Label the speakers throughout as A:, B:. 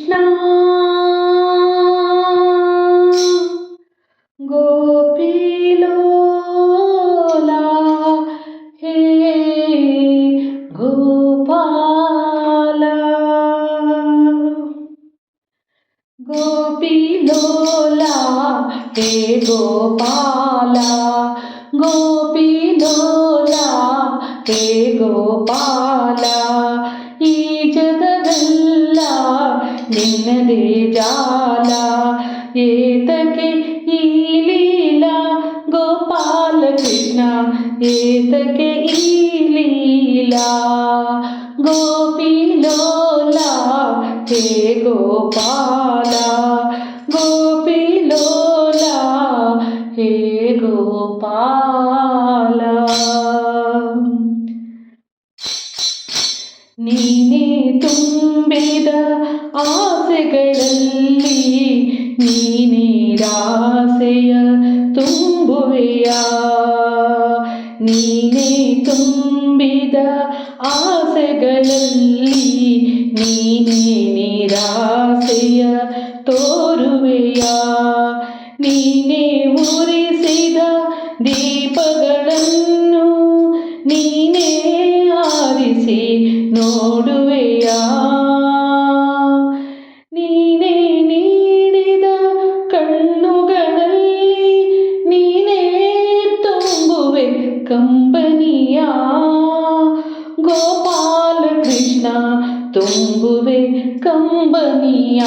A: ಕೃಷ್ಣ ಗೋಪಿಲೋಲ ಹೇ ಗೋಪಾಲ ಗೋಪಿಲೋಲ ಹೇ ಗೋಪಾಲ ಗೋಪಿಲೋಲ ಹೇ ಗೋಪಾಲ ಈ ಜಗವೆಲ್ಲ ನಿನ್ನದೇ ಜಾಲ ಏತಕ್ಕೆ ಈ ಲೀಲಾ ಗೋಪಾಲ ಕೃಷ್ಣ ಏತಕ್ಕೆ ಈ ಲೀಲಾ ಗೋಪಿಲೋಲ ಹೇ ಗೋಪಾಲ ಗೋಪಿಲೋಲ ಹೇ ಗೋಪಾಲ ನೀನೇ ತುಂಬಿದ ಆಸೆಗಳಲ್ಲಿ ನೀನೇ ರಾಸೆಯ ತುಂಬುವೆಯ ನೀನೇ ತುಂಬಿದ ಆಸೆಗಳಲ್ಲಿ ನೀನೇ ನಿರಾಸೆಯ ತೋರುವೆಯ ನೀನೇ ಉರಿಸಿದ ದೀಪಗಳನ್ನು ನೀನೇ ಆರಿಸಿ ನೋಡುವೆಯ ನೀನೇ ನೀಡಿದ ಕಣ್ಣುಗಳಲ್ಲಿ ನೀನೇ ತುಂಬುವೆ ಕಂಬನಿಯ ಗೋಪಾಲ ಕೃಷ್ಣ ತುಂಬುವೆ ಕಂಬನಿಯ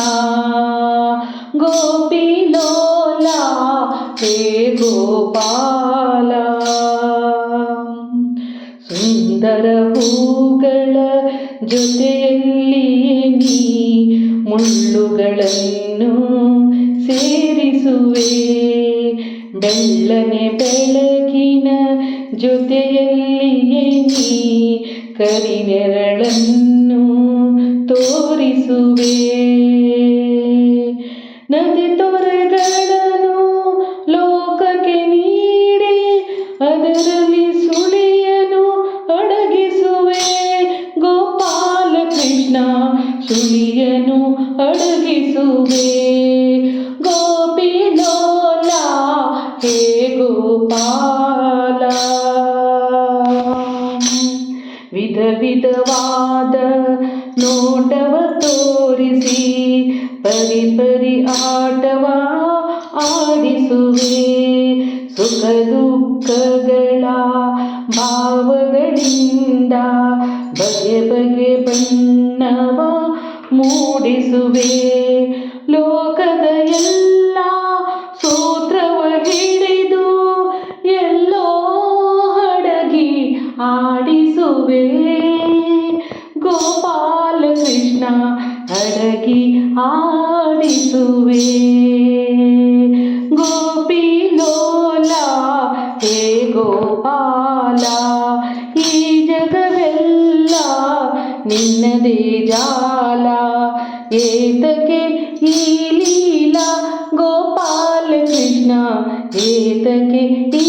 A: ಗೋಪಿಲೋಲ ಹೇ ಗೋಪಾಲ ಸುಂದರ ಹೂಗಳ ಜೊತೆಯಲ್ಲಿ ನೀ ಮುಳ್ಳುಗಳನ್ನು ಸೇರಿಸುವೆ ಬೆಳ್ಳನೆ ಬೆಳಗಿನ ಜೊತೆಯಲ್ಲಿಯೇ ನೀ ಕರಿನೆರಳನ್ನು ತೋರಿಸುವೆ ನದಿ ತೊರೆಗಳನ್ನು ಲೋಕಕ್ಕೆ ನೀಡಿ ಅದರಲ್ಲಿ ಸುಳಿಯನು ಅಡಗಿಸುವೆ ಗೋಪಾಲ ಕೃಷ್ಣ ಸುಳಿಯನು ಅಡಗಿಸುವೆ ಗೋಪಿಲೋಲ ಹೇ ಗೋಪಾಲ ವಿಧ ವಿಧವಾದ ನೋಟವ ತೋರಿಸಿ ಪರಿ ಪರಿ ಆಟವ ಆಡಿಸುವೆ ಸುಖ ದುಃಖಗಳ ಭಾವಗಳಿಂದ ಬಗೆ ಬಗೆ ಬಣ್ಣವ ಮೂಡಿಸುವೆ ಲೋಕದ ಎಲ್ಲ ಸೂತ್ರವ ಹಿಡಿದು ಎಲ್ಲೋ ಹಡಗಿ ಆಡಿಸುವೆ ಗೋಪಾಲ ಕೃಷ್ಣ ಹಡಗಿ ಆಡಿಸುವೆ ಗೋಪಿಲೋಲ ಹೇ ಗೋಪಾಲ ಈ ಜಗವೆಲ್ಲ ನಿನ್ನದೇ ಜಾಲ ಏತಕ್ಕೆ ಈ ಲೀಲಾ ಗೋಪಾಲ ಕೃಷ್ಣ ಏತಕ್ಕೆ ಈ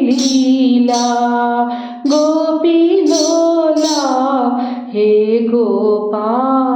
A: ಲೀಲಾ ಗೋಪಿಲೋಲ ಹೇ ಗೋಪಾಲ